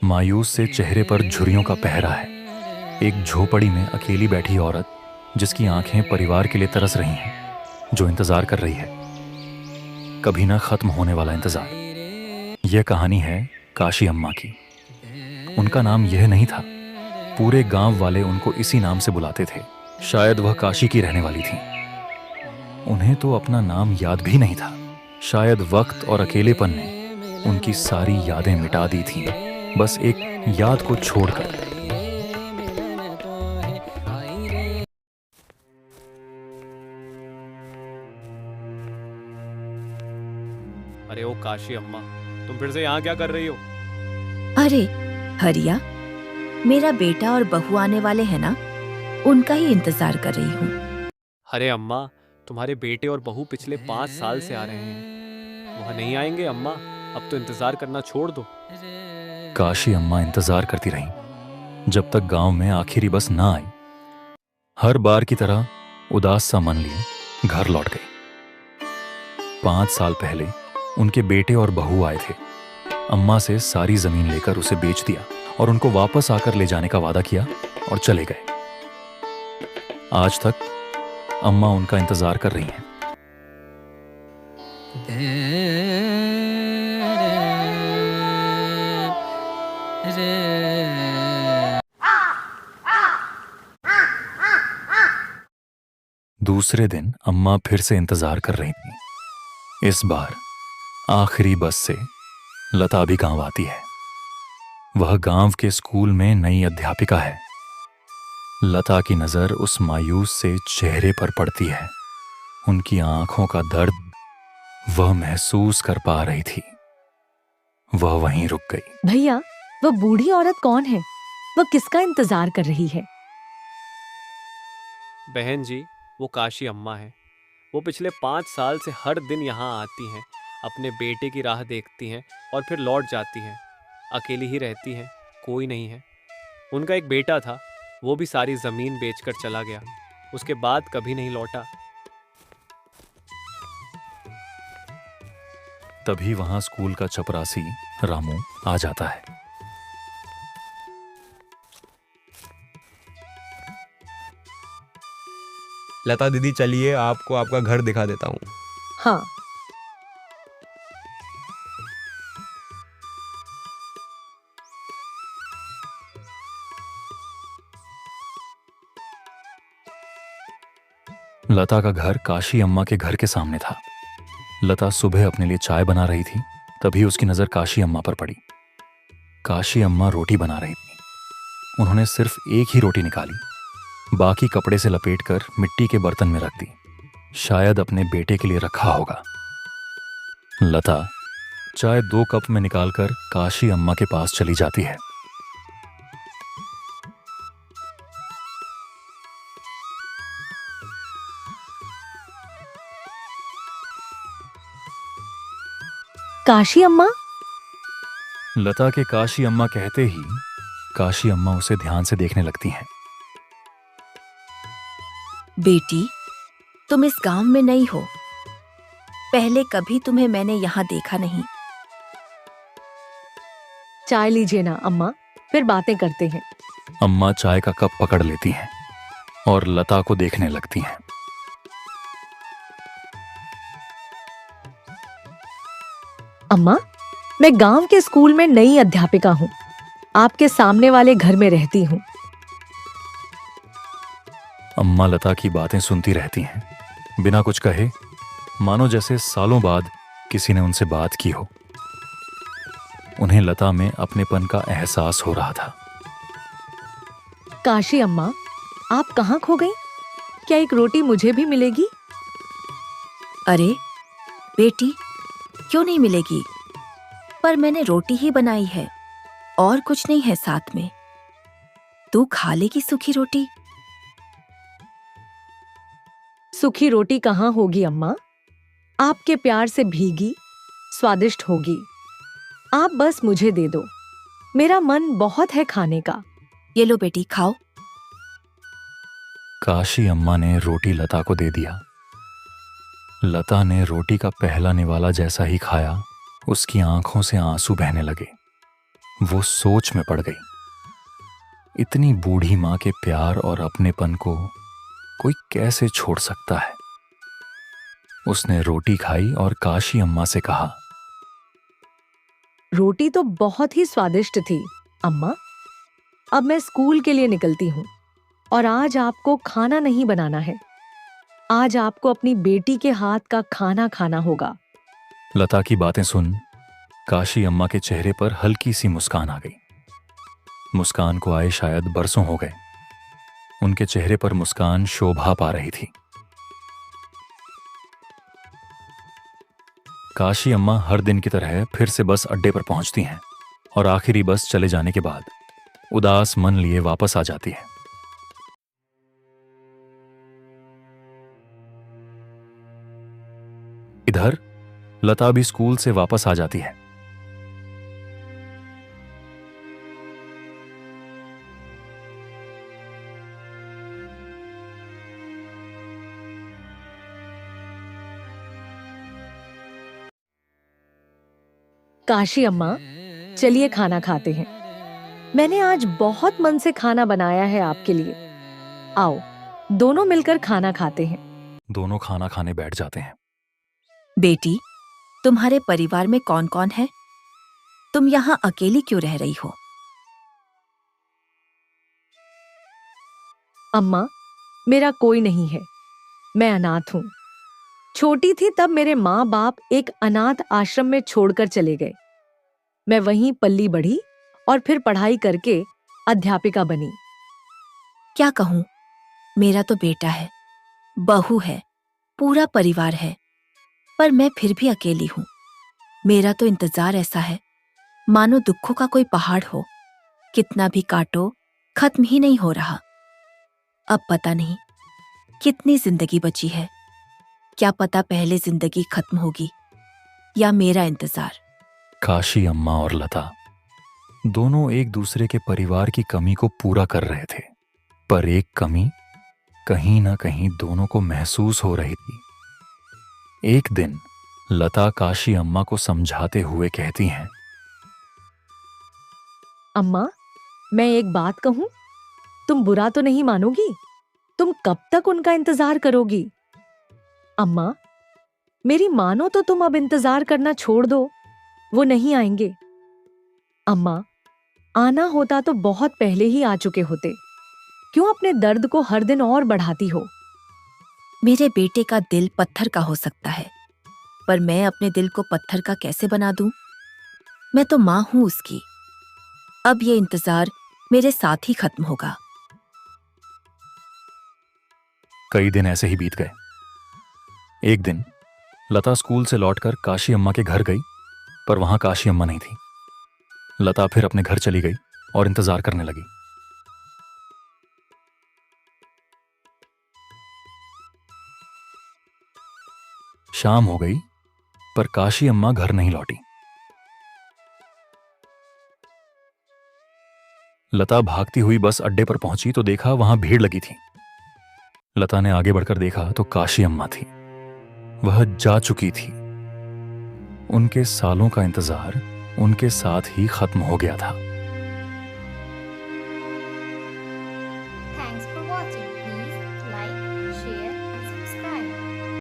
मायूस से चेहरे पर झुर्रियों का पहरा है। एक झोपड़ी में अकेली बैठी औरत जिसकी आंखें परिवार के लिए तरस रही हैं, जो इंतजार कर रही है, कभी ना खत्म होने वाला इंतजार। यह कहानी है काशी अम्मा की। उनका नाम यह नहीं था, पूरे गांव वाले उनको इसी नाम से बुलाते थे। शायद वह काशी की रहने वाली थी। उन्हें तो अपना नाम याद भी नहीं था। शायद वक्त और अकेलेपन ने उनकी सारी यादें मिटा दी थीं, बस एक याद को छोड़कर। अरे ओ काशी अम्मा, तुम फिर से यहाँ क्या कर रही हो? अरे हरिया, मेरा बेटा और बहू आने वाले हैं ना, उनका ही इंतजार कर रही हूँ। अरे अम्मा, तुम्हारे बेटे और बहू पिछले 5 साल से आ रहे हैं। वह नहीं आएंगे अम्मा? अब तो इंतजार करना छोड़ दो। काशी अम्मा इंतजार करती रहीं जब तक गांव में आखिरी बस ना आई। हर बार की तरह उदास सा मन लिए घर लौट गई। 5 साल पहले उनके बेटे और बहू आए थे। अम्मा से सारी जमीन लेकर उसे बेच दिया और उनको वापस आकर ले जाने का वादा किया और चले गए। आज तक अम्मा उनका इंतजार कर रही हैं। दूसरे दिन अम्मा फिर से इंतजार कर रही थी। इस बार आखिरी बस से लता भी गांव आती है। वह गांव के स्कूल में नई अध्यापिका है। लता की नजर उस मायूस से चेहरे पर पड़ती है। उनकी आंखों का दर्द वह महसूस कर पा रही थी। वह वहीं रुक गई। भैया, वह बूढ़ी औरत कौन है? वह किसका इंतजार कर रही है? बहन जी, वो काशी अम्मा है। वो पिछले 5 साल से हर दिन यहाँ आती हैं, अपने बेटे की राह देखती हैं और फिर लौट जाती हैं। अकेली ही रहती हैं, कोई नहीं है। उनका एक बेटा था, वो भी सारी जमीन बेचकर चला गया। उसके बाद कभी नहीं लौटा। तभी वहां स्कूल का चपरासी रामू आ जाता है। लता दीदी, चलिए आपको आपका घर दिखा देता हूँ। हाँ, लता का घर काशी अम्मा के घर के सामने था। लता सुबह अपने लिए चाय बना रही थी, तभी उसकी नजर काशी अम्मा पर पड़ी। काशी अम्मा रोटी बना रही थी। उन्होंने सिर्फ एक ही रोटी निकाली, बाकी कपड़े से लपेटकर मिट्टी के बर्तन में रख दी। शायद अपने बेटे के लिए रखा होगा। लता चाय 2 कप में निकालकर काशी अम्मा के पास चली जाती है। काशी अम्मा। लता के काशी अम्मा कहते ही काशी अम्मा उसे ध्यान से देखने लगती हैं। बेटी, तुम इस गांव में नई हो। पहले कभी तुम्हें मैंने यहाँ देखा नहीं। चाय लीजिए ना अम्मा, फिर बातें करते हैं। अम्मा चाय का कप पकड़ लेती हैं और लता को देखने लगती हैं। अम्मा, मैं गांव के स्कूल में नई अध्यापिका हूँ। आपके सामने वाले घर में रहती हूँ। अम्मा लता की बातें सुनती रहती हैं, बिना कुछ कहे, मानो जैसे सालों बाद किसी ने उनसे बात की हो। उन्हें लता में अपनेपन का एहसास हो रहा था। काशी अम्मा, आप कहाँ खो गई? क्या एक रोटी मुझे भी मिलेगी? अरे बेटी, क्यों नहीं मिलेगी? पर मैंने रोटी ही बनाई है और कुछ नहीं है साथ में। तू खा लेगी सूखी रोटी? सूखी रोटी कहाँ होगी अम्मा? आपके प्यार से भीगी, स्वादिष्ट होगी। आप बस मुझे दे दो, मेरा मन बहुत है खाने का। ये लो बेटी, खाओ। काशी अम्मा ने रोटी लता को दे दिया। लता ने रोटी का पहला निवाला जैसा ही खाया, उसकी आंखों से आंसू बहने लगे। वो सोच में पड़ गई। इतनी बूढ़ी मां के प्यार और अपनेपन को कोई कैसे छोड़ सकता है। उसने रोटी खाई और काशी अम्मा से कहा, रोटी तो बहुत ही स्वादिष्ट थी अम्मा। अब मैं स्कूल के लिए निकलती हूँ और आज आपको खाना नहीं बनाना है। आज आपको अपनी बेटी के हाथ का खाना खाना होगा। लता की बातें सुन काशी अम्मा के चेहरे पर हल्की सी मुस्कान आ गई। मुस्कान को आए शायद बरसों हो गए। उनके चेहरे पर मुस्कान शोभा पा रही थी। काशी अम्मा हर दिन की तरह फिर से बस अड्डे पर पहुंचती हैं और आखिरी बस चले जाने के बाद उदास मन लिए वापस आ जाती है। इधर लता भी स्कूल से वापस आ जाती है। काशी अम्मा, चलिए खाना खाते हैं। मैंने आज बहुत मन से खाना बनाया है आपके लिए। आओ दोनों मिलकर खाना खाते हैं। दोनों खाना खाने बैठ जाते हैं। बेटी, तुम्हारे परिवार में कौन कौन है? तुम यहाँ अकेली क्यों रह रही हो? अम्मा, मेरा कोई नहीं है। मैं अनाथ हूँ। छोटी थी तब मेरे माँ बाप एक अनाथ आश्रम में छोड़कर चले गए। मैं वहीं पल्ली बढ़ी और फिर पढ़ाई करके अध्यापिका बनी। क्या कहूँ, मेरा तो बेटा है, बहू है, पूरा परिवार है, पर मैं फिर भी अकेली हूँ। मेरा तो इंतजार ऐसा है मानो दुखों का कोई पहाड़ हो, कितना भी काटो खत्म ही नहीं हो रहा। अब पता नहीं कितनी जिंदगी बची है। क्या पता पहले जिंदगी खत्म होगी या मेरा इंतजार। काशी अम्मा और लता दोनों एक दूसरे के परिवार की कमी को पूरा कर रहे थे, पर एक कमी कहीं ना कहीं दोनों को महसूस हो रही थी। एक दिन लता काशी अम्मा को समझाते हुए कहती हैं, अम्मा, मैं एक बात कहूं, तुम बुरा तो नहीं मानोगी? तुम कब तक उनका इंतजार करोगी? अम्मा, मेरी मानो तो तुम अब इंतजार करना छोड़ दो। वो नहीं आएंगे। अम्मा, आना होता तो बहुत पहले ही आ चुके होते। क्यों अपने दर्द को हर दिन और बढ़ाती हो? मेरे बेटे का दिल पत्थर का हो सकता है, पर मैं अपने दिल को पत्थर का कैसे बना दूं? मैं तो मां हूं उसकी। अब ये इंतजार मेरे साथ ही खत्म होगा। कई दिन ऐसे ही बीत गए। एक दिन लता स्कूल से लौटकर काशी अम्मा के घर गई, पर वहां काशी अम्मा नहीं थी। लता फिर अपने घर चली गई और इंतजार करने लगी। शाम हो गई, पर काशी अम्मा घर नहीं लौटी। लता भागती हुई बस अड्डे पर पहुंची तो देखा वहां भीड़ लगी थी। लता ने आगे बढ़कर देखा तो काशी अम्मा थी। वह जा चुकी थी। उनके सालों का इंतजार उनके साथ ही खत्म हो गया था।